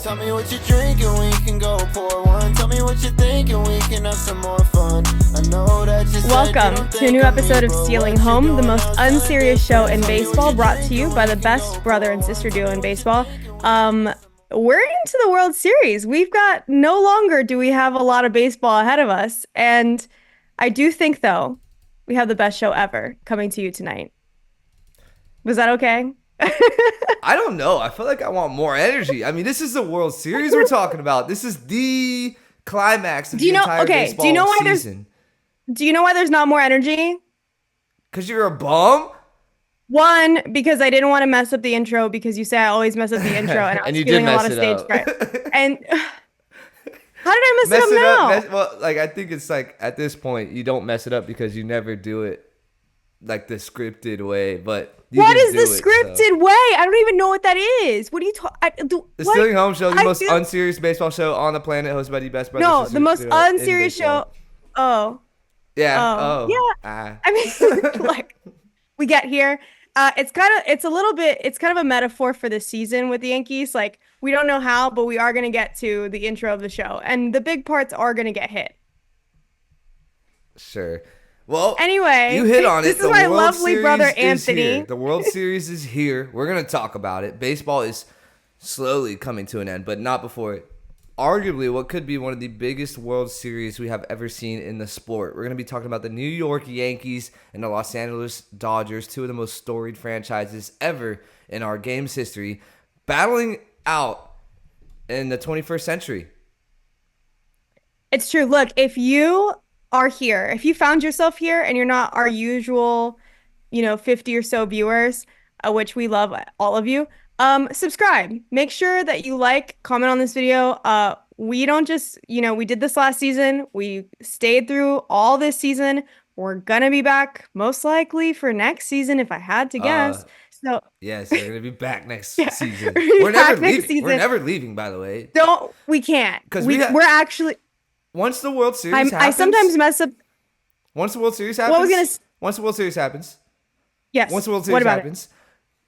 Tell me what you're drinking, we can go pour one. Tell me what you're thinking, we can have some more fun. I know that you Welcome to a new episode of Stealing Home, the most unserious show in baseball, brought to you by the best brother and sister duo in baseball. We're into the World Series. We've got no longer do we have a lot of baseball ahead of us. And I do think, though, we have the best show ever coming to you tonight. Was that okay? I don't know. I feel like I want more energy. I mean, this is the World Series we're talking about. This is the climax of the entire baseball season. Do you know why there's not more energy? Because you're a bum? One, because I didn't want to mess up the intro because you say I always mess up the intro and I was feeling a lot of stage fright. And how did I mess it up now? Well, like I think it's like at this point you don't mess it up because you never do it like the scripted way. But what is the scripted way? I don't even know what that is. What are you talking? The Stealing Home Show, the most unserious baseball show on the planet, hosted by the best brothers. No, the most unserious show. Oh. Yeah. Oh. Yeah. I mean, like we get here. It's kind of a metaphor for the season with the Yankees. Like we don't know how, but we are going to get to the intro of the show, and the big parts are going to get hit. Sure. Well, anyway, you hit on it. This is my lovely brother Anthony. The World Series is here. We're going to talk about it. Baseball is slowly coming to an end, but not before it. Arguably, what could be one of the biggest World Series we have ever seen in the sport. We're going to be talking about the New York Yankees and the Los Angeles Dodgers, two of the most storied franchises ever in our game's history, battling out in the 21st century. It's true. Look, if you are here, if you found yourself here and you're not our usual, 50 or so viewers, which we love all of you, subscribe. Make sure that you comment on this video. We don't just, we did this last season. We stayed through all this season. We're gonna be back most likely for next season if I had to guess. Yes, we're gonna be back next season. We're never leaving. We're never leaving, by the way. We can't. Because we're actually once the World Series happens. I sometimes mess up. Once the World Series happens. Once the World Series happens. Yes. Once the World Series happens.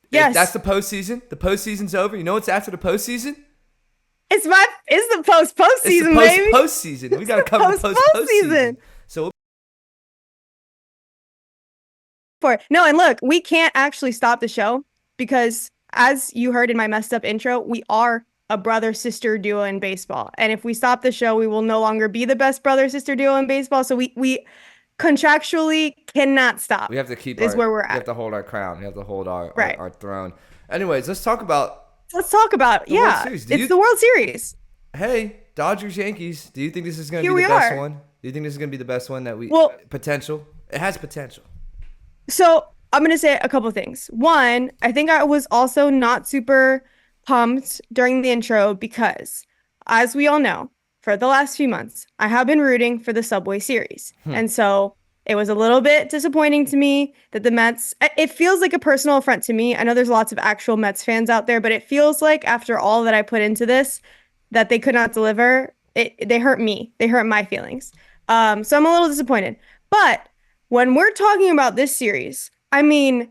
Yes. That's the postseason. The postseason's over. You know what's after the postseason? It's the postseason, baby. Postseason. We gotta cover the postseason. So and look, we can't actually stop the show because, as you heard in my messed up intro, we are a brother-sister duo in baseball. And if we stop the show, we will no longer be the best brother-sister duo in baseball. So we contractually cannot stop. We have to keep where we're at. We have to hold our crown. We have to hold our throne. Anyways, let's talk about the World Series. It's the World Series. Hey, Dodgers, Yankees. Do you think this is going to be the best one? Do you think this is going to be the best one that potential? It has potential. So I'm going to say a couple things. One, I think I was also not super pumped during the intro because, as we all know, for the last few months, I have been rooting for the Subway Series. And so it was a little bit disappointing to me that the Mets, it feels like a personal affront to me. I know there's lots of actual Mets fans out there, but it feels like after all that I put into this, that they could not deliver. They hurt me. They hurt my feelings. So I'm a little disappointed. But when we're talking about this series, I mean,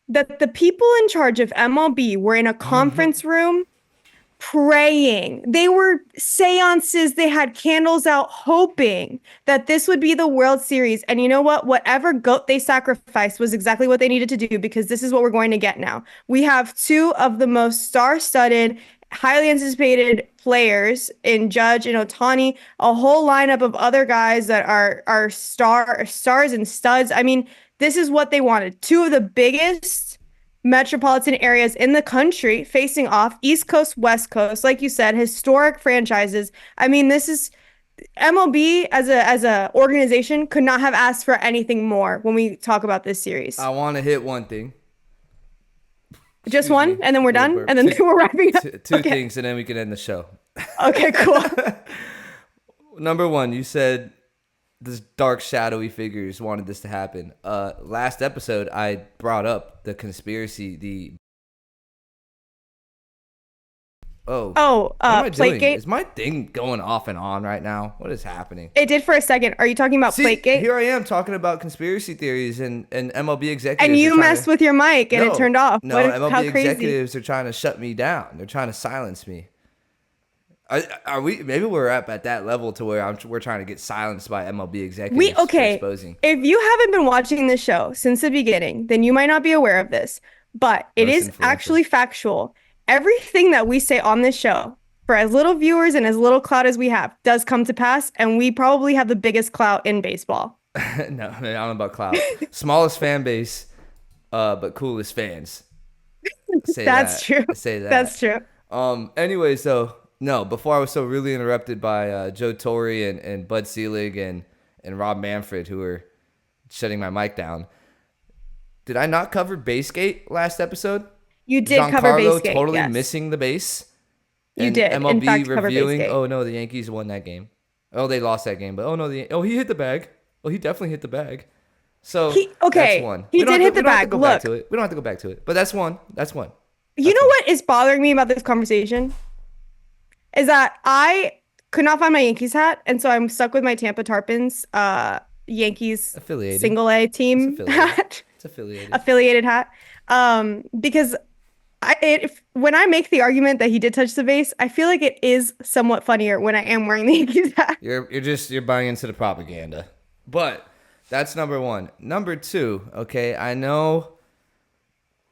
that the people in charge of MLB were in a conference room praying. They were seances. They had candles out hoping that this would be the World Series. And you know what? Whatever goat they sacrificed was exactly what they needed to do because this is what we're going to get now. We have two of the most star-studded, highly anticipated players in Judge and Ohtani, a whole lineup of other guys that are stars and studs. I mean, this is what they wanted. Two of the biggest metropolitan areas in the country facing off, East Coast, West Coast, like you said, historic franchises. I mean, this is MLB as a organization could not have asked for anything more when we talk about this series. I want to hit one thing. Just one, and then we're done, and then we're wrapping up. Two things, and then we can end the show. Okay, cool. Number one, you said this dark, shadowy figures wanted this to happen. Last episode, I brought up the conspiracy, Oh, Oh, what am I doing? Plategate. Is my thing going off and on right now? What is happening? It did for a second. Are you talking about See, Plategate? here I am talking about conspiracy theories and MLB And executives are you trying messed to. with your mic and it No, turned off. no, How MLB crazy. executives are trying to shut me down. They're trying to silence me. Are we? Maybe we're up at that level to where we're trying to get silenced by MLB executives for Okay. exposing. If you haven't been watching this show since the beginning, then you might not be aware of this, but it Most is influential. actually factual. Everything that we say on this show, for as little viewers and as little clout as we have, does come to pass, and we probably have the biggest clout in baseball. No, I don't know about clout. Smallest fan base, but coolest fans. Say That's that. true. Say that. That's true. Anyways, though, no. Before I was so really interrupted by Joe Torre and Bud Selig and Rob Manfred, who were shutting my mic down. Did I not cover Basegate last episode? You did cover Giancarlo Basegate. totally Yes. missing the base. You And did, in MLB fact, cover revealing, Basegate. oh no, the Yankees won that game. Oh, they lost that game, but oh no, he hit the bag. Oh, he definitely hit the bag. So Okay, that's one. he We don't did have hit to- the we don't have bag. to go back Look. to it. We don't have to go back to it. But that's one. That's one. You That's know one. what is bothering me about this conversation? Is that I could not find my Yankees hat, and so I'm stuck with my Tampa Tarpons Yankees Affiliated. single A It's team affiliated. hat, It's affiliated. affiliated hat. Because when I make the argument that he did touch the base, I feel like it is somewhat funnier when I am wearing the Yankees hat. You're buying into the propaganda. But that's number one. Number two, okay, I know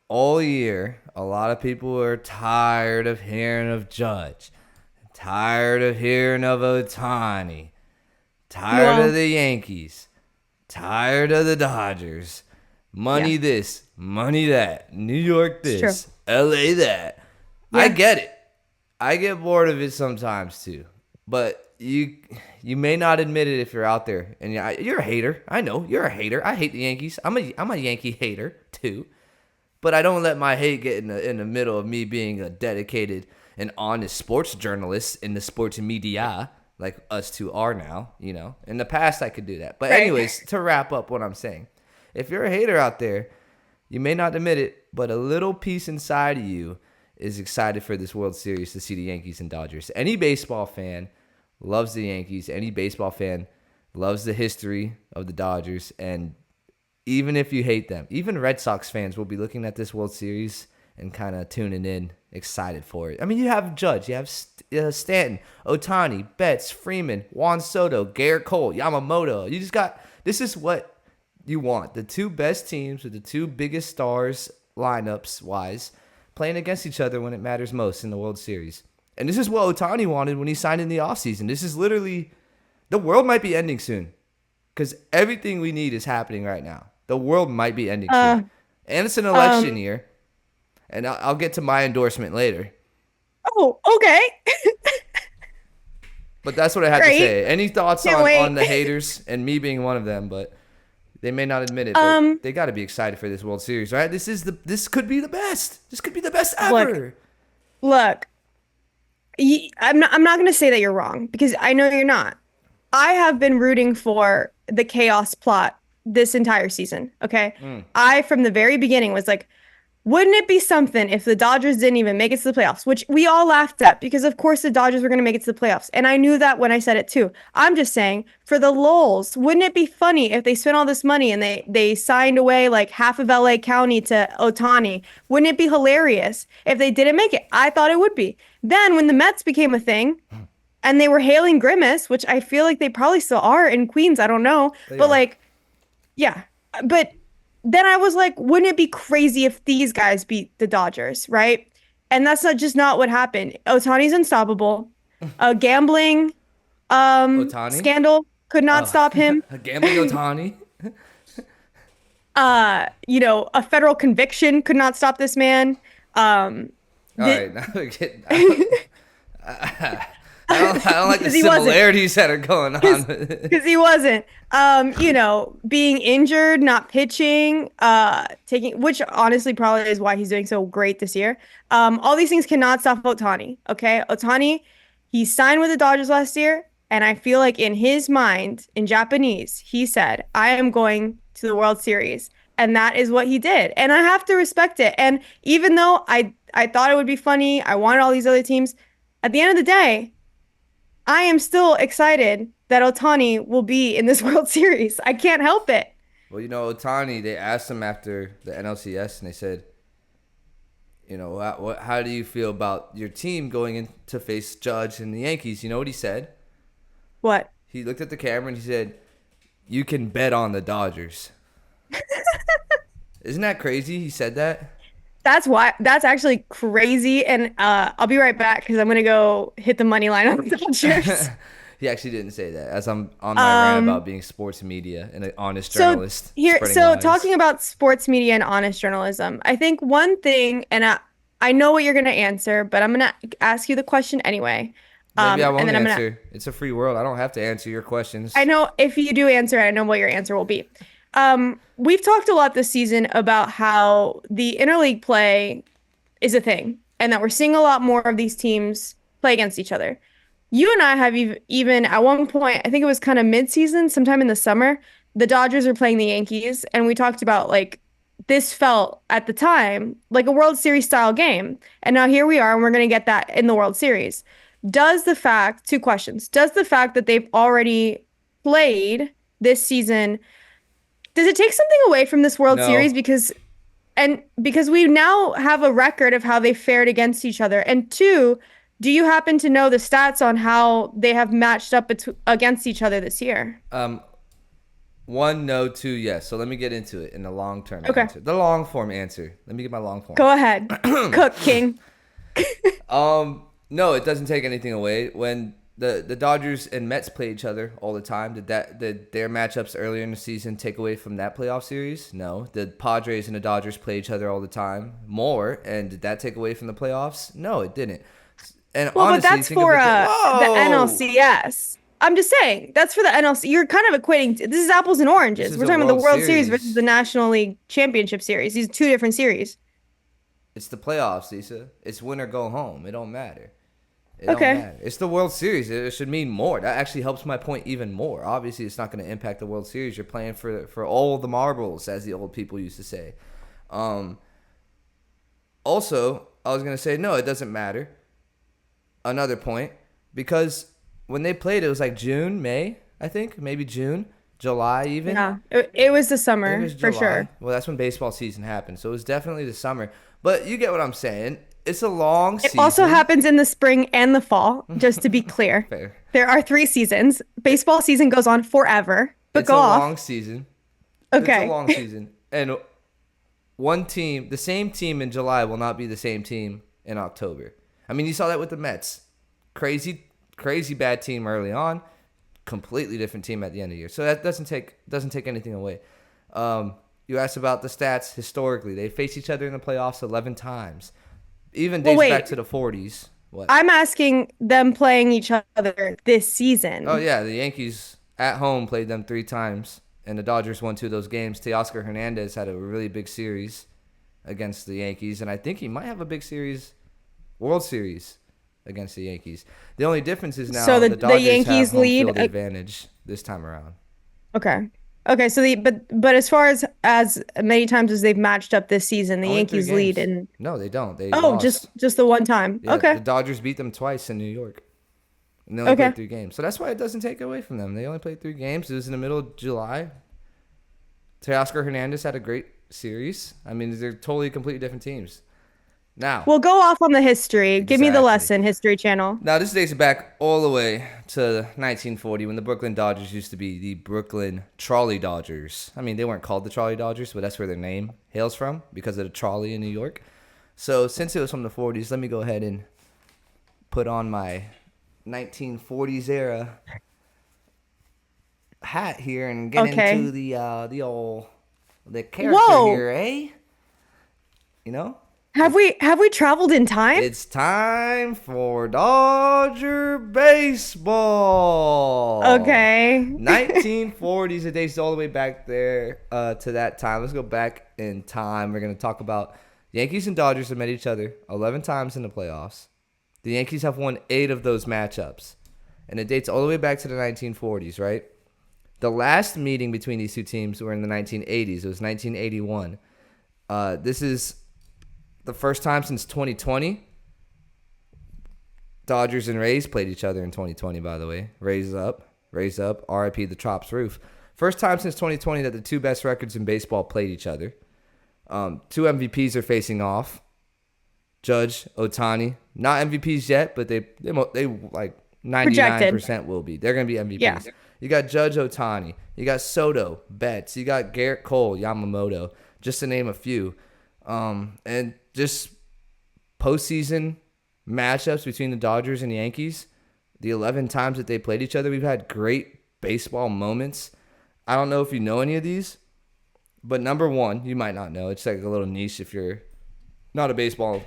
all year a lot of people are tired of hearing of Judge, tired of hearing of Otani, tired Well- of the Yankees, tired of the Dodgers. Money Yeah. this, money that, New York It's this, LA that. I Yeah. get it. I get bored of it sometimes too. But you may not admit it if you're out there, and you're a hater. I know you're a hater. I hate the Yankees. I'm a Yankee hater too, but I don't let my hate get in the middle of me being a dedicated and honest sports journalist in the sports media like us two are now. You know, in the past I could do that, but Right. anyways, to wrap up what I'm saying, if you're a hater out there, you may not admit it, but a little piece inside of you is excited for this World Series to see the Yankees and Dodgers. Any baseball fan loves the Yankees. Any baseball fan loves the history of the Dodgers. And even if you hate them, even Red Sox fans will be looking at this World Series and kind of tuning in, excited for it. I mean, you have Judge, you have Stanton, Otani, Betts, Freeman, Juan Soto, Garrett Cole, Yamamoto. You just got, this is what you want. The two best teams with the two biggest stars lineups-wise playing against each other when it matters most in the World Series. And this is what Otani wanted when he signed in the offseason. This is literally, the world might be ending soon because everything we need is happening right now. The world might be ending soon. And it's an election year. And I'll get to my endorsement later. Oh, okay. But that's what I have Great. to say. Any thoughts Can't wait. on the haters and me being one of them, but they may not admit it, but they got to be excited for this World Series, right? This could be the best. This could be the best ever. Look, I'm not going to say that you're wrong because I know you're not. I have been rooting for the chaos plot this entire season, okay? I, from the very beginning, was like, wouldn't it be something if the Dodgers didn't even make it to the playoffs? Which we all laughed at because, of course, the Dodgers were going to make it to the playoffs. And I knew that when I said it, too. I'm just saying, for the lulz, wouldn't it be funny if they spent all this money and they signed away like half of LA County to Otani? Wouldn't it be hilarious if they didn't make it? I thought it would be. Then when the Mets became a thing and they were hailing Grimace, which I feel like they probably still are in Queens, I don't know. But like, yeah. But then I was like, wouldn't it be crazy if these guys beat the Dodgers, right? And that's not what happened. Otani's unstoppable. A gambling Ohtani? scandal could not stop him. Gambling Otani. A federal conviction could not stop this man. All right, now we're getting. I don't like the 'Cause he wasn't. similarities that are going on. Because he wasn't. Being injured, not pitching, which honestly probably is why he's doing so great this year. All these things cannot stop Otani. Okay, Otani, he signed with the Dodgers last year, and I feel like in his mind, in Japanese, he said, "I am going to the World Series." And that is what he did. And I have to respect it. And even though I thought it would be funny. I wanted all these other teams. At the end of the day, I am still excited that Otani will be in this World Series. I can't help it. Well, Otani, they asked him after the NLCS, and they said, how do you feel about your team going in to face Judge and the Yankees? You know what he said? What? He looked at the camera and he said, "You can bet on the Dodgers." Isn't that crazy? He said that. That's why. That's actually crazy. And I'll be right back because I'm gonna go hit the money line on the Dodgers. He actually didn't say that. As I'm on my rant about being sports media and an honest journalist. So talking about sports media and honest journalism, I think one thing, and I know what you're gonna answer, but I'm gonna ask you the question anyway. Maybe I won't and then answer. It's a free world. I don't have to answer your questions. I know if you do answer, I know what your answer will be. We've talked a lot this season about how the interleague play is a thing and that we're seeing a lot more of these teams play against each other. You and I have even at one point, I think it was kind of mid-season, sometime in the summer, the Dodgers are playing the Yankees, and we talked about like this felt at the time like a World Series style game. And now here we are, and we're going to get that in the World Series. Two questions. Does the fact that they've already played this season, does it take something away from this World No. Series? Because we now have a record of how they fared against each other. And two, do you happen to know the stats on how they have matched up against each other this year? One, no, two, yes. So let me get into it in the long-term Okay. answer. The long-form answer. Let me get my long form. Go ahead. Cook, King. No, it doesn't take anything away. When the Dodgers and Mets play each other all the time, did their matchups earlier in the season take away from that playoff series? No. The Padres and the Dodgers play each other all the time more, and did that take away from the playoffs? No, it didn't. And Well, honestly, but that's think of for it the Whoa! NLCS. I'm just saying, that's for the NLC. You're kind of equating, this is apples and oranges. This is We're a talking about the World World Series Series. versus the National League Championship Series. These are two different series. It's the playoffs, Lisa. It's win or go home. It don't matter. It Okay. don't matter. It's the World Series. It should mean more. That actually helps my point even more. Obviously, it's not going to impact the World Series. You're playing for all the marbles, as the old people used to say. Also, I was going to say, no, it doesn't matter. Another point, because when they played, it was like June, May, I think. Maybe June, July even. Yeah, it was the summer, It was for July. sure. Well, that's when baseball season happened. So it was definitely the summer. But you get what I'm saying. It's a long It season. also happens in the spring and the fall, just to be clear. Fair. There are 3 seasons. Baseball season goes on forever. But It's go a off. long season. Okay. It's a long season. And one team, the same team in July will not be the same team in October. I mean, you saw that with the Mets. Crazy bad team early on. Completely different team at the end of the year. So that doesn't take anything away. You asked about the stats historically. They faced each other in the playoffs 11 times. Even dates back to the 40s. What? I'm asking them playing each other this season. Oh, yeah. The Yankees at home played them 3 times, and the Dodgers won 2 of those games. Teoscar Hernandez had a really big series against the Yankees, and I think he might have a big series, World Series, against the Yankees. The only difference is now So the Dodgers Yankees have home lead field advantage this time around. Okay. Okay, so but as far as many times as they've matched up this season, the Only 3 Yankees lead games. in No, they don't. They Oh, lost. just the one time. Yeah, Okay. The Dodgers beat them twice in New York. And they only Okay. played 3 games. So that's why it doesn't take away from them. They only played 3 games. It was in the middle of July. Teoscar Hernandez had a great series. I mean, they're totally completely different teams. Now, Well, go off on the history. Give me the Exactly. lesson, History Channel. Now, this dates back all the way to 1940 when the Brooklyn Dodgers used to be the Brooklyn Trolley Dodgers. I mean, they weren't called the Trolley Dodgers, but that's where their name hails from because of the trolley in New York. So since it was from the 40s, let me go ahead and put on my 1940s era hat here and get Okay. into the character Whoa. here, eh? You know? Have we traveled in time? It's time for Dodger baseball. Okay. 1940s. It dates all the way back there to that time. Let's go back in time. We're going to talk about Yankees and Dodgers have met each other 11 times in the playoffs. The Yankees have won 8 of those matchups. And it dates all the way back to the 1940s, right? The last meeting between these two teams were in the 1980s. It was 1981. This is the first time since 2020. Dodgers and Rays played each other in 2020, by the way. Rays up. RIP the Trops roof. First time since 2020 that the two best records in baseball played each other. Two MVPs are facing off. Judge, Ohtani. Not MVPs yet, but they like 99% will be. They're going to be MVPs. Yeah. You got Judge, Ohtani. You got Soto, Betts. You got Garrett Cole, Yamamoto, just to name a few. And just postseason matchups between the Dodgers and Yankees, the 11 times that they played each other, we've had great baseball moments. I don't know if you know any of these, but number one, you might not know. It's like a little niche if you're not a baseball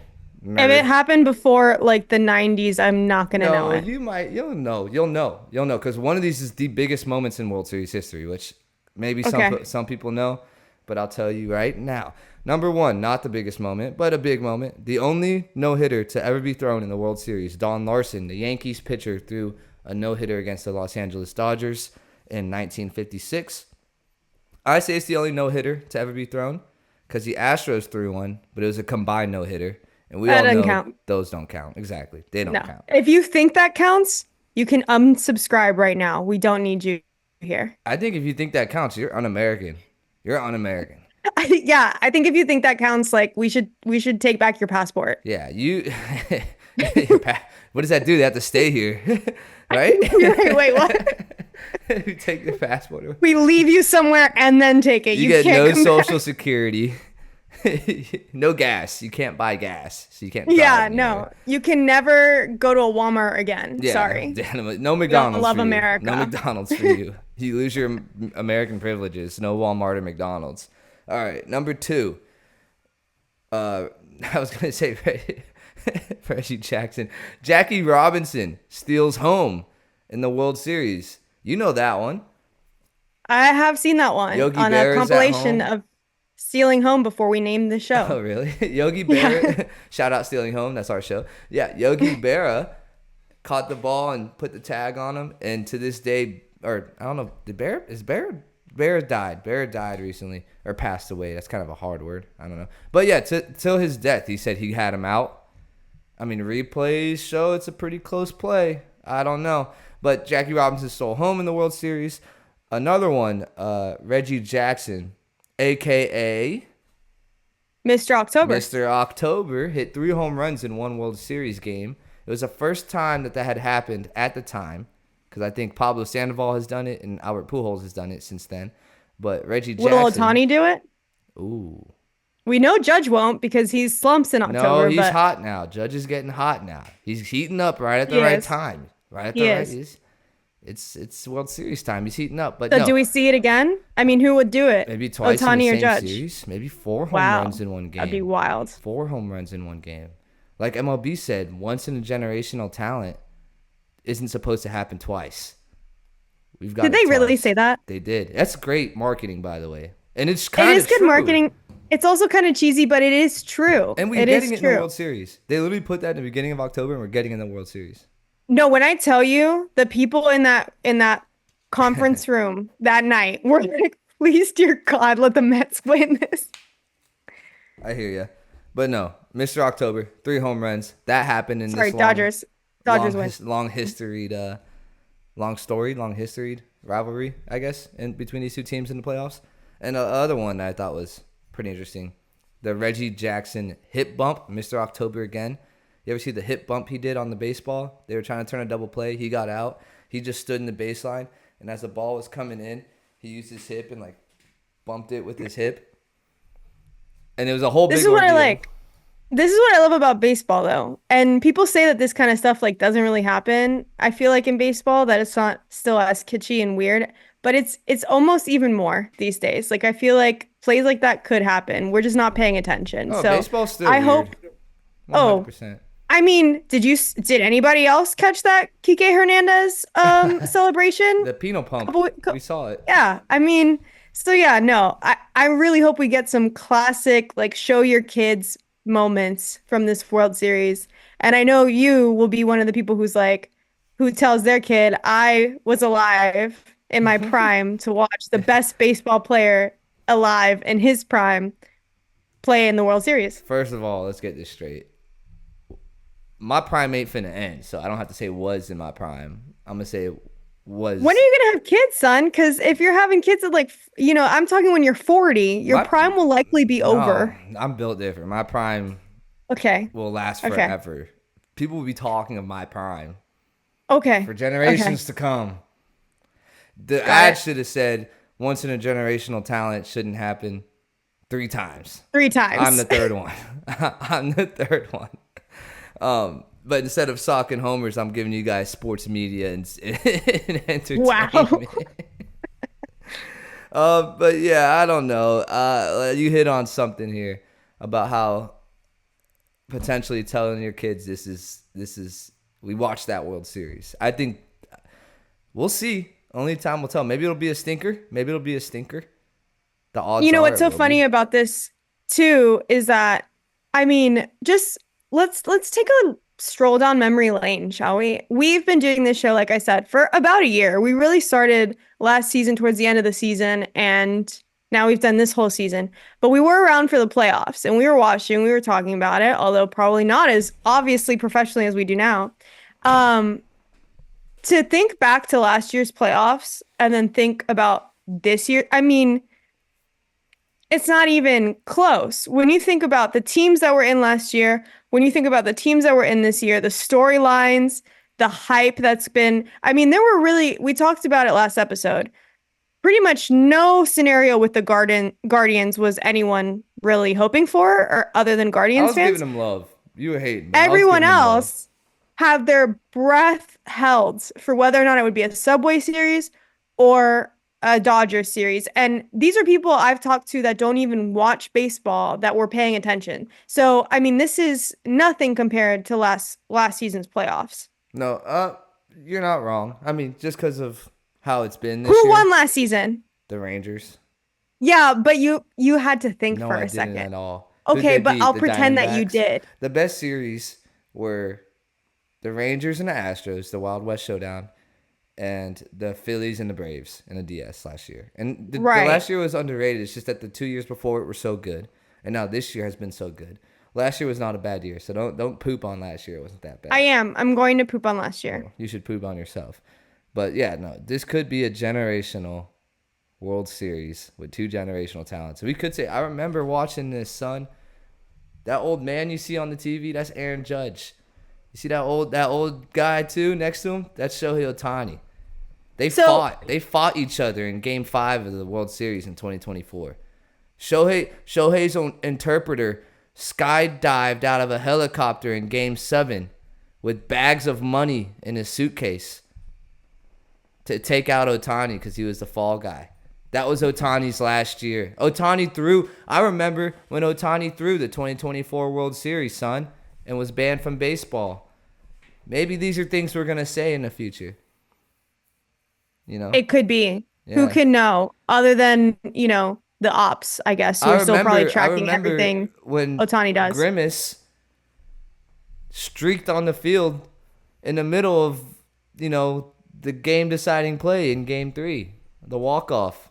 nerd. If it happened before like the 90s, I'm not going to know it. You'll know, because one of these is the biggest moments in World Series history, which maybe some people know, but I'll tell you right now. Number one, not the biggest moment, but a big moment. The only no-hitter to ever be thrown in the World Series. Don Larson, the Yankees pitcher, threw a no-hitter against the Los Angeles Dodgers in 1956. I say it's the only no-hitter to ever be thrown because the Astros threw one, but it was a combined no-hitter. And we all know those don't count. Exactly. They don't count. If you think that counts, you can unsubscribe right now. We don't need you here. I think if you think that counts, you're un-American. You're un-American. I think if you think that counts, like we should take back your passport. Yeah, you. What does that do? They have to stay here, right? Wait, what? We take the passport away. We leave you somewhere and then take it. You get no social security, no gas. You can't buy gas, so you can't. Yeah, no, you can never go to a Walmart again. Yeah, sorry. No McDonald's. Love for America. You. No McDonald's for you. You lose your American privileges. No Walmart or McDonald's. All right, number two. I was going to say Reggie Jackson. Jackie Robinson steals home in the World Series. You know that one. I have seen that one Yogi on Berra's a compilation of Stealing Home before we named the show. Oh, really? Yogi Berra. Shout out Stealing Home. That's our show. Yeah, Yogi Berra caught the ball and put the tag on him. And to this day, or I don't know, Berra died. Berra died recently or passed away. That's kind of a hard word. I don't know. But yeah, till his death, he said he had him out. I mean, replays show it's a pretty close play. I don't know. But Jackie Robinson stole home in the World Series. Another one, Reggie Jackson, a.k.a. Mr. October. Mr. October hit 3 home runs in one World Series game. It was the first time that had happened at the time. Because I think Pablo Sandoval has done it and Albert Pujols has done it since then. But Reggie Jackson. Will Ohtani do it? Ooh. We know Judge won't because he slumps in October. No, he's hot now. Judge is getting hot now. He's heating up right at the right time. Right at the right. It's World Series time. He's heating up. But so do we see it again? I mean, who would do it? Maybe twice Ohtani in the or same Judge? Series. Maybe 4 home runs in one game. That'd be wild. 4 home runs in one game. Like MLB said, once in a generational talent isn't supposed to happen twice. We've got. Did they really say that? They did. That's great marketing, by the way. And it's kind of It is good marketing. It's also kind of cheesy, but it is true. And we're getting it in the World Series. They literally put that in the beginning of October, and we're getting it in the World Series. No, when I tell you, the people in that conference room that night were like, please, dear God, let the Mets win this. I hear you. But no, Mr. October, 3 home runs. That happened in this Dodgers win. Long historied rivalry, I guess, in between these two teams in the playoffs. And the other one that I thought was pretty interesting, the Reggie Jackson hip bump, Mr. October again. You ever see the hip bump he did on the baseball? They were trying to turn a double play. He got out. He just stood in the baseline, and as the ball was coming in, he used his hip and like bumped it with his hip. And it was a whole big ordeal. This is what I like. This is what I love about baseball, though. And people say that this kind of stuff like doesn't really happen. I feel like in baseball that it's not still as kitschy and weird, but it's almost even more these days. Like I feel like plays like that could happen. We're just not paying attention. Oh, so baseball's still I weird. hope. 100%. I mean, did anybody else catch that Kike Hernandez celebration? The Pino pump. We saw it. Yeah, I mean, so yeah, no. I really hope we get some classic like show your kids moments from this World Series. And I know you will be one of the people who tells their kid, I was alive in my prime to watch the best baseball player alive in his prime play in the World Series. First of all, let's get this straight. My prime ain't finna end, so I don't have to say was in my prime. I'm gonna say was. When are you gonna have kids, son? Because if you're having kids at like, I'm talking when you're 40, your prime will likely be over. I'm built different. My prime Okay. will last forever. People will be talking of my prime. Okay. For generations to come. The Got ad it. should have said once in a generational talent shouldn't happen 3 times. 3 times. I'm the third one. I'm the third one. But instead of socking homers, I'm giving you guys sports media and entertainment. Wow. But yeah, I don't know. You hit on something here about how potentially telling your kids this is we watched that World Series. I think we'll see. Only time will tell. Maybe it'll be a stinker. The odds are What's so it will funny be. about this too is that, just let's take a stroll down memory lane, shall we? We've been doing this show, like I said, for about a year. We really started last season towards the end of the season, and now we've done this whole season. But we were around for the playoffs, and we were watching, we were talking about it, although probably not as obviously professionally as we do now. To think back to last year's playoffs and then think about this year, it's not even close. When you think about the teams that were in last year, when you think about the teams that were in this year, the storylines, the hype that's been, we talked about it last episode. Pretty much no scenario with the Guardians was anyone really hoping for, or other than I Guardians was fans. giving them love. You were hating. But I was Everyone giving them love. else have their breath held for whether or not it would be a Subway series or a Dodgers series. And these are people I've talked to that don't even watch baseball that were paying attention. So, this is nothing compared to last season's playoffs. No, you're not wrong. Just because of how it's been this year. Who won last season? The Rangers. Yeah, but you had to think No, for I a didn't second. at all. Who'd Okay, they but beat? I'll The pretend that you Diamondbacks? did. The best series were the Rangers and the Astros, the Wild West Showdown, and the Phillies and the Braves in the DS last year. And the last year was underrated. It's just that the 2 years before it were so good, and now this year has been so good. Last year was not a bad year, so don't poop on last year. It wasn't that bad. I am. I'm going to poop on last year. You should poop on yourself. But yeah, no, this could be a generational World Series with 2 generational talents. We could say, I remember watching this, son. That old man you see on the TV, that's Aaron Judge. You see that old guy too next to him? That's Shohei Ohtani. They fought each other in Game 5 of the World Series in 2024. Shohei's own interpreter skydived out of a helicopter in Game 7 with bags of money in his suitcase to take out Ohtani because he was the fall guy. That was Ohtani's last year. I remember when Ohtani threw the 2024 World Series, son, and was banned from baseball. Maybe these are things we're going to say in the future. It could be. Yeah. Who can know? Other than, the ops, I guess, who are still probably tracking everything when Ohtani does. Grimace streaked on the field in the middle of, the game-deciding play in Game 3, the walk-off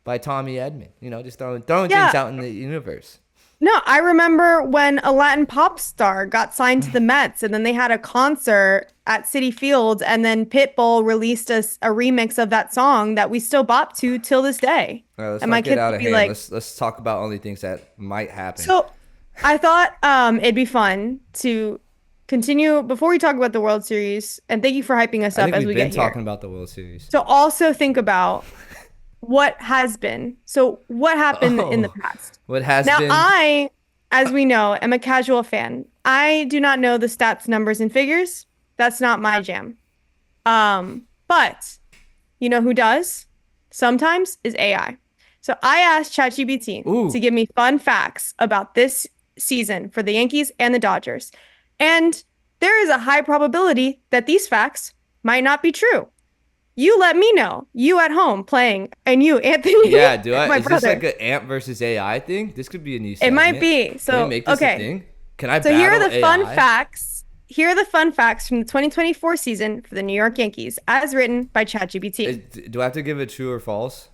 by Tommy Edman. Just throwing things out in the universe. No, I remember when a Latin pop star got signed to the Mets, and then they had a concert at Citi Field, and then Pitbull released a remix of that song that we still bop to till this day. All right, let's and not my get kids out would of be hand. like, Let's talk about only things that might happen. So I thought it'd be fun to continue before we talk about the World Series, and thank you for hyping us up as we get here. We've been talking about the World Series. So also think about what has been. So what happened in the past? What has now, been? I, as we know, am a casual fan. I do not know the stats, numbers, and figures. That's not my jam. But you know who does? Sometimes is AI. So I asked ChatGPT to give me fun facts about this season for the Yankees and the Dodgers. And there is a high probability that these facts might not be true. You let me know. You at home playing, and you, Anthony. Yeah, do I? My Is brother. this like an ant versus AI thing? This could be a new It segment. might be. So Can we make this okay. a thing? Can I So battle here are the fun AI? facts. Here are the fun facts from the 2024 season for the New York Yankees, as written by ChatGPT. Do I have to give it true or false?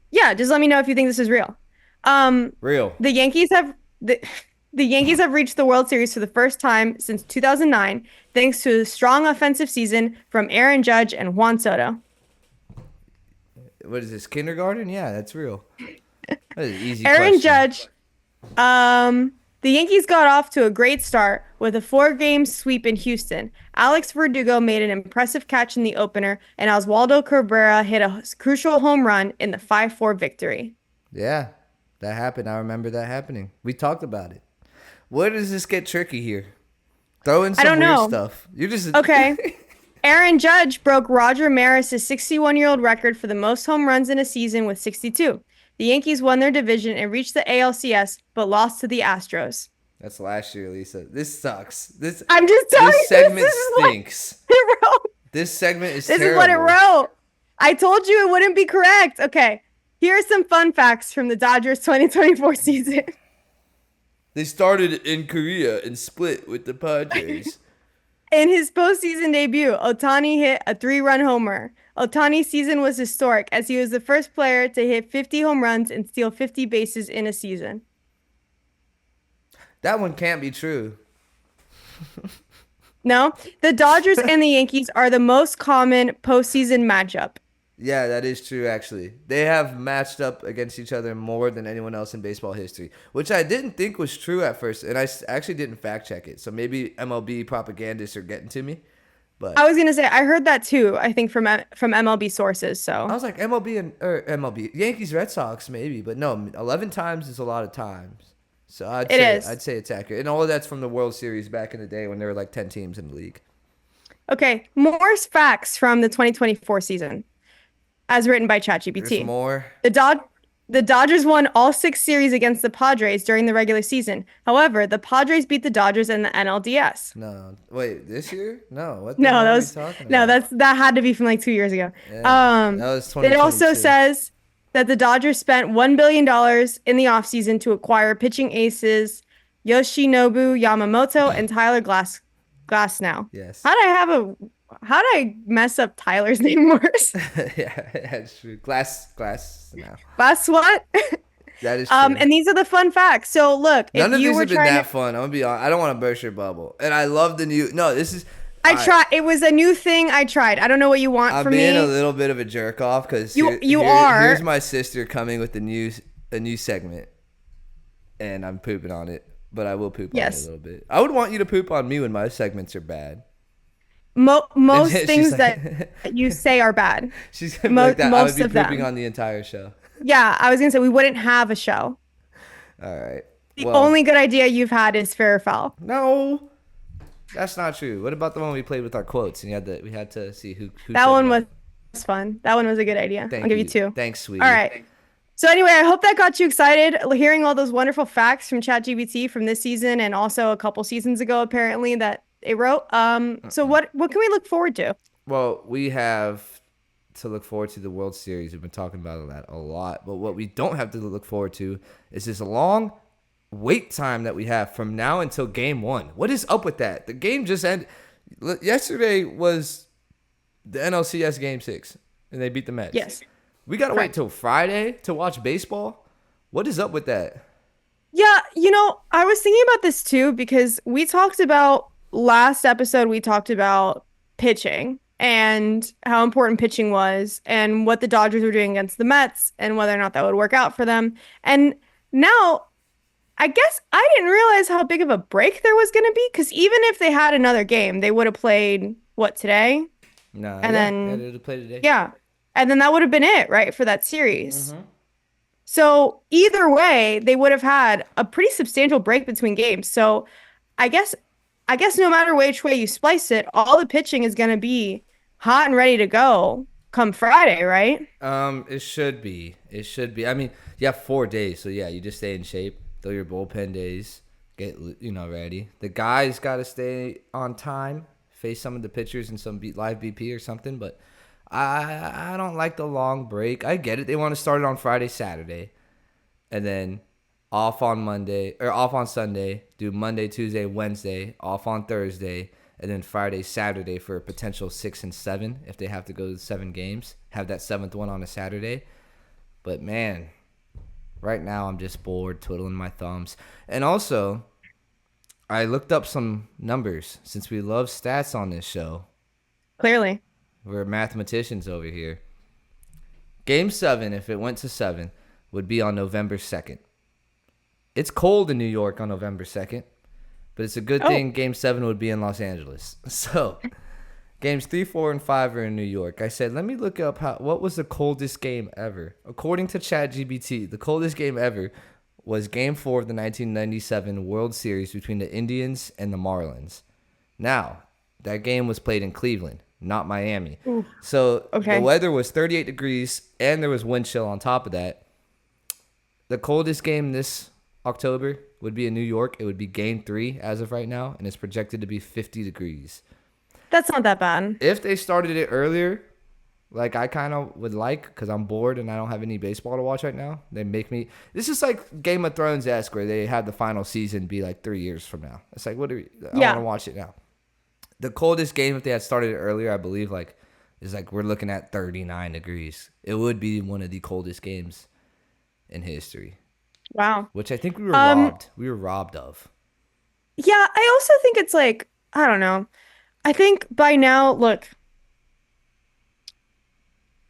Yeah, just let me know if you think this is real. Real. The Yankees have the Yankees have reached the World Series for the first time since 2009, thanks to a strong offensive season from Aaron Judge and Juan Soto. What is this, kindergarten? Yeah, that's real. That is an easy Aaron question. Judge, the Yankees got off to a great start with a 4-game sweep in Houston. Alex Verdugo made an impressive catch in the opener, and Oswaldo Cabrera hit a crucial home run in the 5-4 victory. Yeah, that happened. I remember that happening. We talked about it. Where does this get tricky here? Throw in some I don't weird know. stuff. You're just Okay. Aaron Judge broke Roger Maris' 61-year-old record for the most home runs in a season with 62. The Yankees won their division and reached the ALCS, but lost to the Astros. That's last year, Lisa. This sucks. I'm just telling This you, segment this is what stinks. it wrote. This segment is This terrible. is what it wrote. I told you it wouldn't be correct. Okay. Here are some fun facts from the Dodgers 2024 season. They started in Korea and split with the Padres. In his postseason debut, Ohtani hit a 3-run homer. Ohtani's season was historic as he was the first player to hit 50 home runs and steal 50 bases in a season. That one can't be true. No, the Dodgers and the Yankees are the most common postseason matchup. Yeah, that is true, actually. They have matched up against each other more than anyone else in baseball history, which I didn't think was true at first, and I actually didn't fact check it. So maybe MLB propagandists are getting to me. But I was going to say, I heard that too, I think from MLB sources. So I was like, MLB, Yankees, Red Sox, maybe. But no, 11 times is a lot of times. So I'd say it's accurate. And all of that's from the World Series back in the day when there were like 10 teams in the league. Okay, more facts from the 2024 season, as written by ChatGPT. There's more. The Dodgers won all 6 series against the Padres during the regular season. However, the Padres beat the Dodgers in the NLDS. No, wait, this year? No, what? No, hell that are we was talking no, about? that had to be from like 2 years ago. Yeah, that was It also 2022. says that the Dodgers spent $1 billion in the offseason to acquire pitching aces Yoshinobu Yamamoto and Tyler Glasnow. Yes. How did I mess up Tyler's name worse? Yeah, that's true. Glass now. Glass what? That is true. And these are the fun facts. So look, None if of you these were have been trying that to, fun. I'm gonna be honest. I don't want to burst your bubble, and I love the new. No, this is. I tried. It was a new thing I tried. I don't know what you want I'm from being me. a little bit of a jerk off because You are. Here's my sister coming with a new segment, and I'm pooping on it. But I will poop on it a little bit. I would want you to poop on me when my segments are bad. Most She's things like- that you say are bad. She's gonna be like that. I would Most be of pooping them. on the entire show. Yeah, I was gonna say we wouldn't have a show. All right. The only good idea you've had is fair or foul. No, that's not true. What about the one we played with our quotes and we had to see who That said one what? was fun. That one was a good idea. Thank I'll give you 2. Thanks, sweetie. All right. So anyway, I hope that got you excited hearing all those wonderful facts from ChatGPT from this season and also a couple seasons ago apparently that it wrote. So what can we look forward to? Well, we have to look forward to the World Series. We've been talking about that a lot. But what we don't have to look forward to is this long wait time that we have from now until game 1. What is up with that? The game just ended. Yesterday was the NLCS game 6, and they beat the Mets. Yes. We got to wait Correct. till Friday to watch baseball? What is up with that? Yeah, I was thinking about this too because we talked about last episode we talked about pitching and how important pitching was and what the Dodgers were doing against the Mets and whether or not that would work out for them. And now I guess I didn't realize how big of a break there was going to be because even if they had another game, they would have played today? No, And then- they play today. Yeah. And then that would have been it, right, for that series. Mm-hmm. So either way, they would have had a pretty substantial break between games. So I guess no matter which way you splice it, all the pitching is going to be hot and ready to go come Friday, right? It should be. I mean, you have 4 days, so yeah, you just stay in shape. Throw your bullpen days, get ready. The guys got to stay on time, face some of the pitchers in some live BP or something. But I don't like the long break. I get it. They want to start it on Friday, Saturday, and then off on Sunday. Do Monday, Tuesday, Wednesday, off on Thursday, and then Friday, Saturday for a potential 6 and 7 if they have to go to 7 games. Have that 7th one on a Saturday. But man, right now I'm just bored, twiddling my thumbs. And also, I looked up some numbers since we love stats on this show. Clearly. We're mathematicians over here. Game 7, if it went to 7, would be on November 2nd. It's cold in New York on November 2nd, but it's a good thing Game 7 would be in Los Angeles. So, games 3, 4, and 5 are in New York. I said, let me look up what was the coldest game ever. According to ChatGPT, the coldest game ever was Game 4 of the 1997 World Series between the Indians and the Marlins. Now, that game was played in Cleveland, not Miami. Ooh, so okay. The weather was 38 degrees, and there was wind chill on top of that. The coldest game this October would be in New York. It would be Game 3 as of right now, and it's projected to be 50 degrees. That's not that bad. If they started it earlier, like I kind of would like, because I'm bored and I don't have any baseball to watch right now, they make me. This is like Game of Thrones-esque, where they had the final season be like 3 years from now. It's like, I want to watch it now. The coldest game, if they had started it earlier, I believe, like, is like we're looking at 39 degrees. It would be one of the coldest games in history. Wow. Which I think we were robbed. We were robbed of. Yeah, I also think it's like, I don't know. I think by now, look,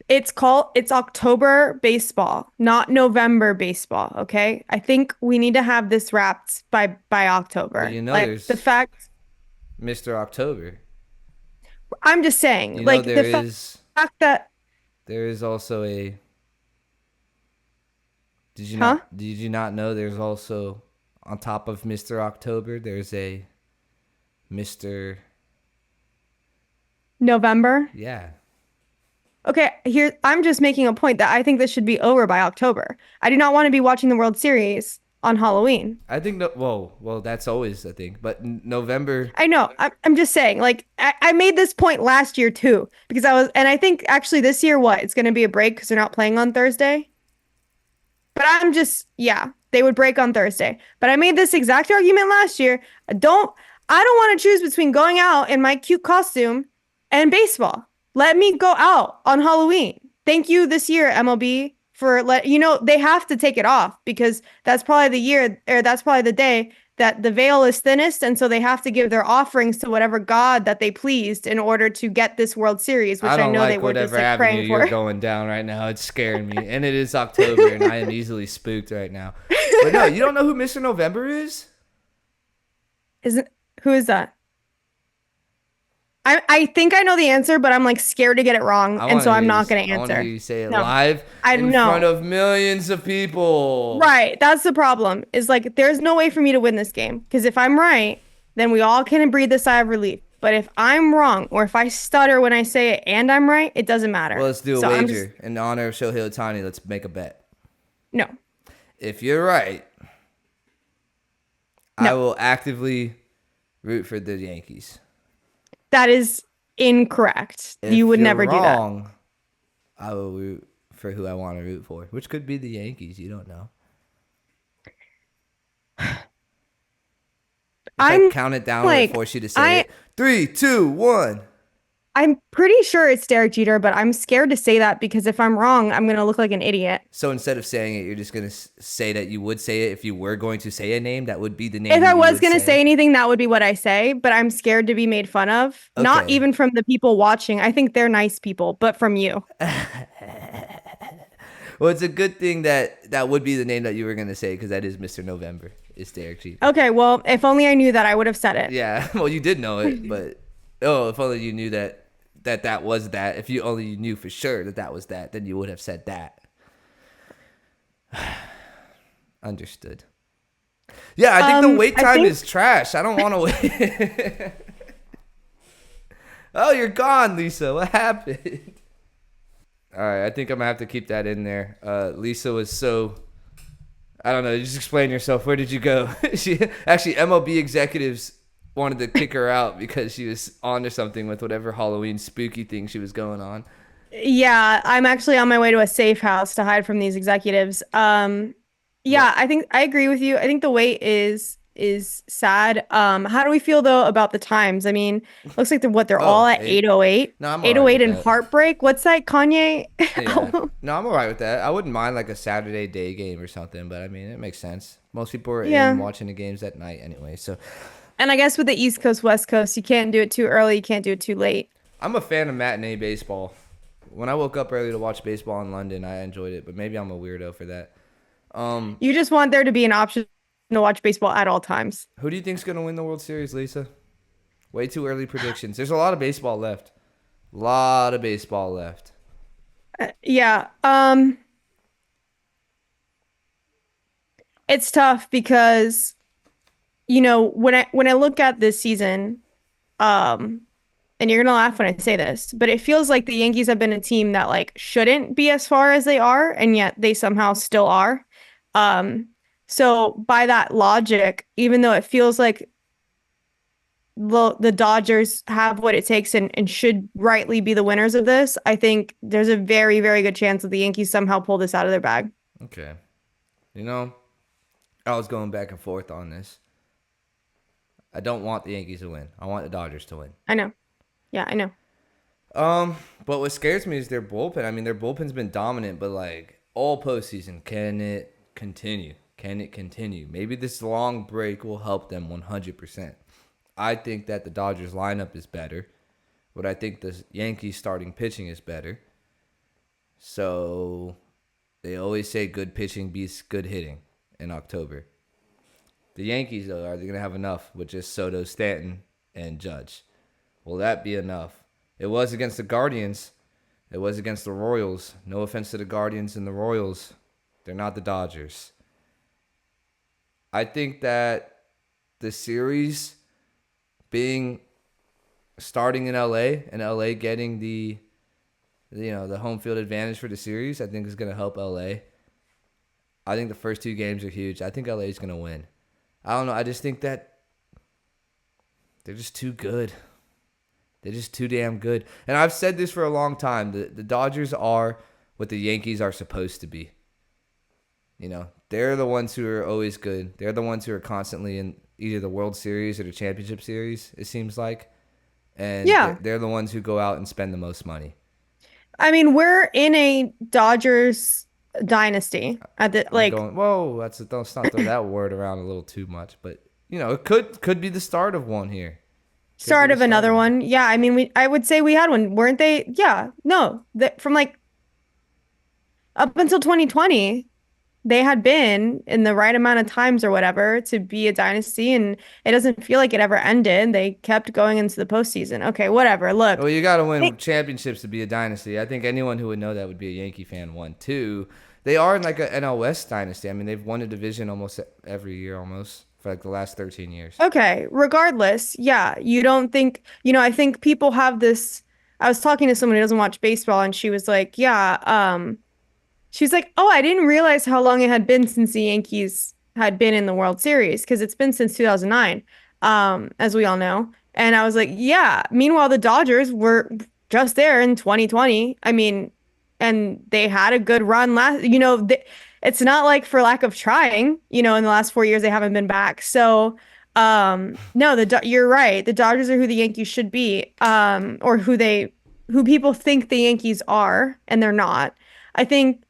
it's October baseball, not November baseball, okay? I think we need to have this wrapped by October. Well, you know, like there's the fact Mr. October. I'm just saying, You know, like the fact that there is also a. Did Huh? you not know there's also, on top of Mr. October, there's a Mr. November. Yeah. Okay, here I'm just making a point that I think this should be over by October. I do not want to be watching the World Series on Halloween. I think well, that's always a thing. But November, I know. I'm just saying, like, I made this point last year too, because and I think actually this year, it's going to be a break because they're not playing on Thursday. But yeah, they would break on Thursday. But I made this exact argument last year. I don't want to choose between going out in my cute costume and baseball. Let me go out on Halloween. Thank you this year, MLB, for they have to take it off because that's probably the day that the veil is thinnest, and so they have to give their offerings to whatever god that they pleased in order to get this World Series, which I know they were just like praying for. You're going down right now. It's scaring me, and it is October, and I am easily spooked right now. But no, you don't know who Mr. November is? Who is that? I think I know the answer, but I'm like scared to get it wrong, and so I'm not going to answer. I want to hear you say it live in front of millions of people. Right, that's the problem. Is like there's no way for me to win this game because if I'm right, then we all can breathe a sigh of relief. But if I'm wrong or if I stutter when I say it and I'm right, it doesn't matter. Well, let's do a wager in honor of Shohei Ohtani. Let's make a bet. No. If you're right, No. I will actively root for the Yankees. That is incorrect. You would never do that. I will root for who I want to root for, which could be the Yankees. You don't know. I count it down and force you to say it. 3, 2, 1. I'm pretty sure it's Derek Jeter, but I'm scared to say that because if I'm wrong, I'm going to look like an idiot. So instead of saying it, you're just going to say that you would say it. If you were going to say a name, that would be the name. If I was going to say anything, that would be what I say, but I'm scared to be made fun of. Okay. Not even from the people watching. I think they're nice people, but from you. Well, it's a good thing that would be the name that you were going to say because that is Mr. November. It's Derek Jeter. Okay, well, if only I knew that, I would have said it. Yeah, well, you did know it, but if only you knew that was that. If you only knew for sure that was that, then you would have said that. Understood. Yeah, I think the wait time is trash. I don't want to wait. Oh, you're gone, Lisa. What happened? All right, I think I'm going to have to keep that in there. Lisa was so... I don't know. Just explain yourself. Where did you go? Actually, MLB executives wanted to kick her out because she was on to something with whatever Halloween spooky thing she was going on. Yeah, I'm actually on my way to a safe house to hide from these executives. I think I agree with you. I think the wait is is sad. How do we feel though about the times? I mean, looks like they're all Oh, at eight. 808. No, I'm all right 808 with and that. Heartbreak. What's that Kanye Yeah. album? No, I'm all right with that. I wouldn't mind like a Saturday day game or something, but I mean, it makes sense. Most people are in Yeah. watching the games at night anyway. So And I guess with the East Coast, West Coast, you can't do it too early, you can't do it too late. I'm a fan of matinee baseball. When I woke up early to watch baseball in London, I enjoyed it, but maybe I'm a weirdo for that. You just want there to be an option to watch baseball at all times. Who do you think's gonna win the World Series, Lisa? Way too early predictions. There's a lot of baseball left. A lot of baseball left. Yeah. It's tough because when I look at this season, um, and you're gonna laugh when I say this, but it feels like the Yankees have been a team that like shouldn't be as far as they are, and yet they somehow still are. Um, so by that logic, even though it feels like the Dodgers have what it takes and should rightly be the winners of this, I think there's a very, very good chance that the Yankees somehow pull this out of their bag. Okay. You know, I was going back and forth on this. I don't want the Yankees to win. I want the Dodgers to win. I know. Yeah, I know. But what scares me is their bullpen. I mean, their bullpen's been dominant, but like all postseason, can it continue? Can it continue? Maybe this long break will help them 100%. I think that the Dodgers lineup is better, but I think the Yankees starting pitching is better. So they always say good pitching beats good hitting in October. The Yankees, though, are they going to have enough with just Soto, Stanton, and Judge? Will that be enough? It was against the Guardians. It was against the Royals. No offense to the Guardians and the Royals. They're not the Dodgers. I think that the series being starting in LA and LA getting the home field advantage for the series, I think is going to help LA. I think the first two games are huge. I think LA is going to win. I don't know. I just think that they're just too good. They're just too damn good. And I've said this for a long time. The Dodgers are what the Yankees are supposed to be. You know, they're the ones who are always good. They're the ones who are constantly in either the World Series or the Championship Series, it seems like. And Yeah. they're the ones who go out and spend the most money. I mean, we're in a Dodgers dynasty at the I'm like going, whoa, let's not throw that word around a little too much. But, you know, it could be the start of one here. Could be start the of start another of one. one. Yeah, I mean, I would say we had one, weren't they? Yeah, no, from like up until 2020, they had been in the right amount of times or whatever to be a dynasty, and it doesn't feel like it ever ended. They kept going into the postseason. Okay, whatever. Look, Well, you got to they- win championships to be a dynasty. I think anyone who would know that would be a Yankee fan. One, two, they are in like an NL West dynasty. I mean, they've won a division almost every year, almost for like the last 13 years. okay, regardless, yeah, you don't think, I think people have this. I was talking to someone who doesn't watch baseball, and she was like, yeah, she's like, oh, I didn't realize how long it had been since the Yankees had been in the World Series because it's been since 2009, as we all know. And I was like, yeah. Meanwhile, the Dodgers were just there in 2020. I mean, and they had a good run last, it's not like for lack of trying, in the last 4 years they haven't been back. So, no, you're right. The Dodgers are who the Yankees should be, or who people think the Yankees are, and they're not. I think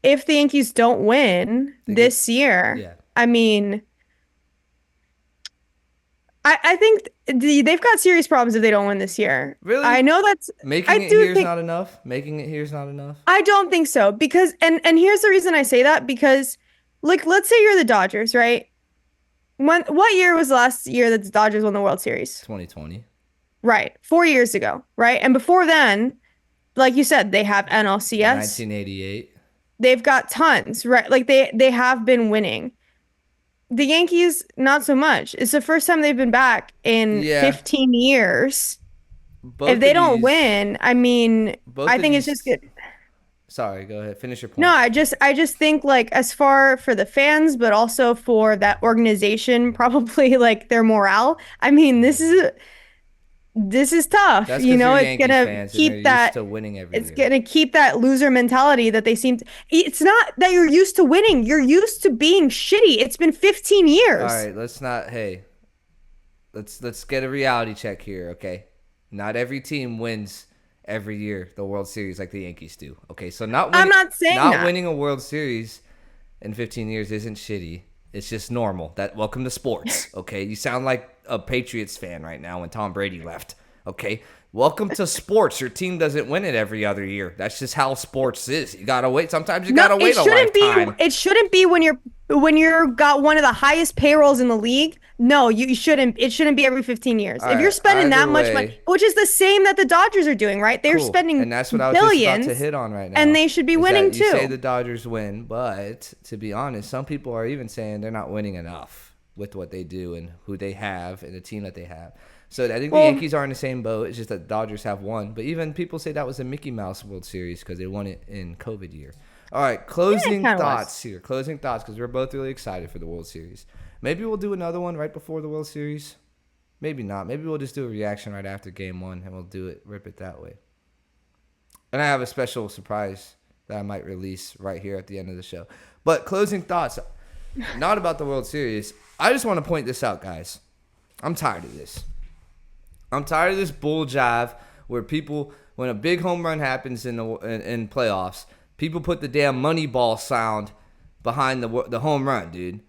if the Yankees don't win They get- this year, Yeah. I mean, I think they've got serious problems if they don't win this year. Really? I know I Making it do here is think not enough. Making it here is not enough. I don't think so because and here's the reason I say that because like let's say you're the Dodgers, right? What year was the last year that the Dodgers won the World Series? 2020. Right. 4 years ago, right? And before then, like you said, they have NLCS. 1988. They've got tons, right? Like they have been winning. The Yankees, not so much. It's the first time they've been back in Yeah. 15 years. Both If they of don't these- win, I mean, both I of think it's these- just good. Sorry, go ahead. Finish your point. No, I just think like as far for the fans, but also for that organization, probably like their morale. I mean, this is tough. That's because you're It's Yankees gonna fans and they're keep used that. to winning every It's year. gonna keep that loser mentality that they seem to. It's not that you're used to winning. You're used to being shitty. It's been 15 All years. right, let's not. Hey, let's get a reality check here, okay? Not every team wins every year the World Series like the Yankees do. Okay, so I'm not saying not that. winning a World Series in 15 years isn't shitty. It's just normal. That welcome to sports. Okay, you sound like a Patriots fan right now when Tom Brady left. Okay, welcome to sports. Your team doesn't win it every other year. That's just how sports is. You gotta wait. Sometimes you No, gotta wait it a shouldn't lifetime. be. It shouldn't be when you're got one of the highest payrolls in the league. No, you shouldn't. It shouldn't be every 15 years. All If you're right. spending that Either much money, way, which is the same that the Dodgers are doing, right? They're cool. spending And that's what I was just about to billions, hit on right now. and they should be is winning that you say too. the Dodgers win, but to be honest, some people are even saying they're not winning enough with what they do and who they have and the team that they have. So I think the Well, Yankees are in the same boat. It's just that the Dodgers have won. But even people say that was a Mickey Mouse World Series because they won it in COVID year. All right, closing kinda thoughts here. Closing thoughts because we're both really excited for the World Series. Maybe we'll do another one right before the World Series. Maybe not. Maybe we'll just do a reaction right after Game 1 and we'll rip it that way. And I have a special surprise that I might release right here at the end of the show. But closing thoughts, not about the World Series. I just want to point this out, guys. I'm tired of this. I'm tired of this bull jive where people, when a big home run happens in playoffs, people put the damn money ball sound behind the home run, dude.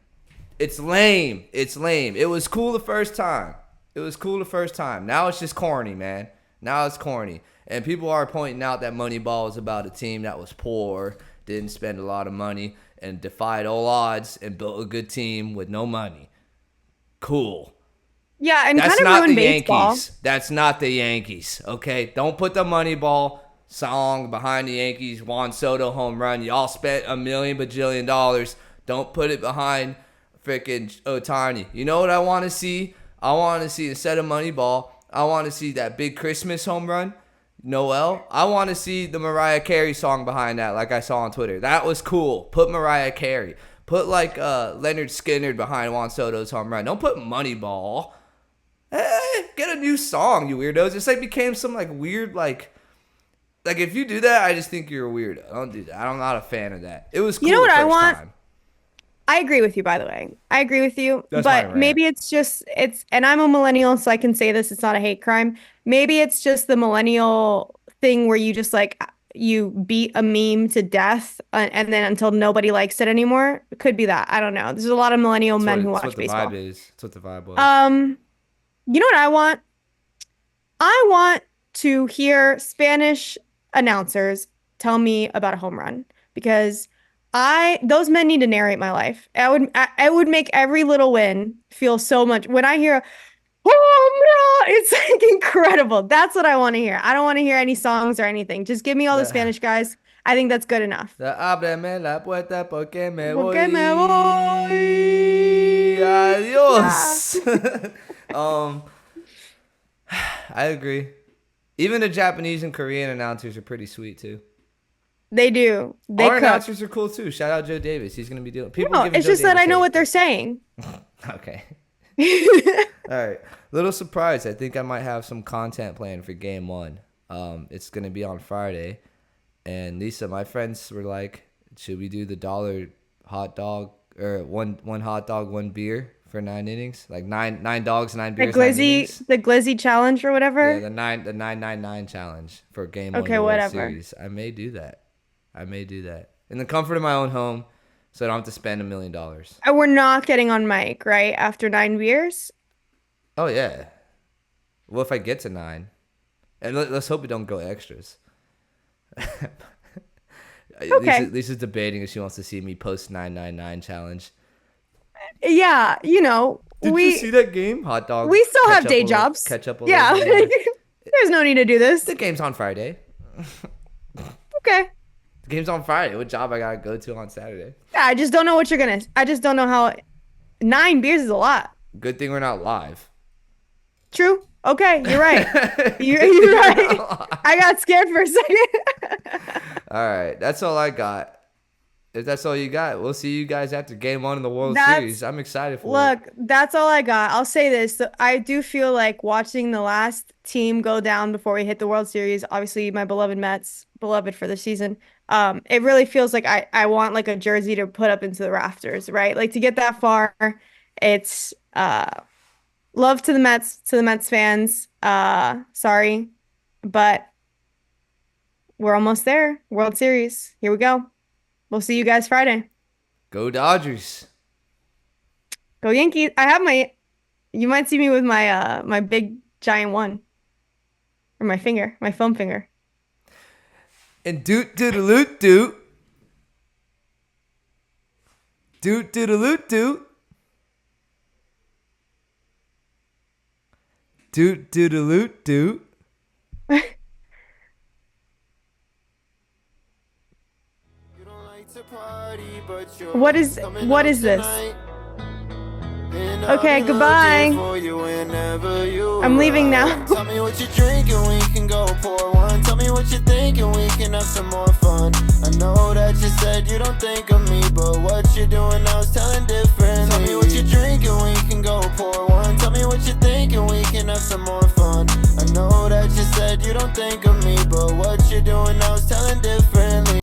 It's lame. It's lame. It was cool the first time. Now it's just corny, man. Now it's corny. And people are pointing out that Moneyball is about a team that was poor, didn't spend a lot of money, and defied all odds and built a good team with no money. Cool. yeah, and That's kind of not ruined the baseball. Yankees. That's not the Yankees, okay? Don't put the Moneyball song behind the Yankees Juan Soto home run. Y'all spent $1 million bajillion dollars. Don't put it behind freaking Ohtani. You know what I want to see? I want to see, instead of Moneyball, I want to see that big Christmas home run. Noel. I want to see the Mariah Carey song behind that, like I saw on Twitter. That was cool. Put Mariah Carey. Put like Leonard Skinner behind Juan Soto's home run. Don't put Moneyball. Hey, get a new song, you weirdos. It's like became some like weird like if you do that, I just think you're a weirdo. Don't do that. I'm not a fan of that. It was cool You know what the I first want? time. I agree with you, by the way. I agree with you. That's my But rant. maybe and I'm a millennial, so I can say this, it's not a hate crime. Maybe it's just the millennial thing where you just like, you beat a meme to death and then until nobody likes it anymore. It could be that. I don't know. There's a lot of millennial men who That's watch what the baseball. vibe is. That's what the vibe was. You know what I want? I want to hear Spanish announcers tell me about a home run because those men need to narrate my life. I would make every little win feel so much. When I hear home run, it's like incredible. That's what I want to hear. I don't want to hear any songs or anything. Just give me all the The- Spanish guys. I think that's good enough. Ábreme la puerta porque me voy. Porque me voy. Adios. I agree. Even the Japanese and Korean announcers are pretty sweet too. They do. They Our cook. announcers are cool too. Shout out Joe Davis. He's gonna be doing. People No, giving it's Joe just that Davis I know hate. what they're saying. Okay. All right. Little surprise. I think I might have some content planned for Game 1. It's gonna be on Friday, and Lisa, my friends were like, "Should we do the $1 hot dog or one hot dog, one beer for 9 innings? Like nine dogs, 9 beers, 9 innings." The Glizzy challenge or whatever. Yeah, the 999 challenge for Game 1 Okay, of the World whatever. Series. I may do that. In the comfort of my own home, so I don't have to spend $1 million. We're not getting on mic, right? After 9 beers? Oh yeah. Well, if I get to 9, and let's hope we don't go extras. Okay. Lisa's debating if she wants to see me post 999 challenge. Yeah, Did you see that game? Hot dog. we still catch have up day a little- jobs. Catch up a Yeah. little bit. There's no need to do this. The game's on Friday. Okay. The game's on Friday. What job I gotta go to on Saturday? Yeah, I just don't know I just don't know how 9 beers is a lot. Good thing we're not live. True. Okay, you're right. You're right. I got scared for a second. All right, that's all I got. if that's all you got, we'll see you guys after game 1 in the World That's Series. I'm excited for it. Look, that's all I got. I'll say this. I do feel like watching the last team go down before we hit the World Series, obviously my beloved Mets, beloved for the season. It really feels like I want like a jersey to put up into the rafters, right? Like to get that far, it's love to the Mets fans. Sorry, but we're almost there. World Series. Here we go. We'll see you guys Friday. Go Dodgers. Go Yankees. You might see me with my big giant one. Or my finger, my foam finger. And doot doodaloot doot. Doot doodaloot doot. Doot doodaloot doot. You don't like to party, but you're What is coming what out is this? tonight. And I'll Okay, be goodbye. looking for you whenever you I'm leaving arrive. now. Tell me what you're drinking, we can go pour one. Tell me what you're thinking, we can have some more fun. I know that you said you don't think of me, but what you're doing now is telling different. Tell me what you're drinking, we can go pour one. Tell me what you're thinking, we can have some more fun. I know that you said you don't think of me, but what you're doing now is telling different.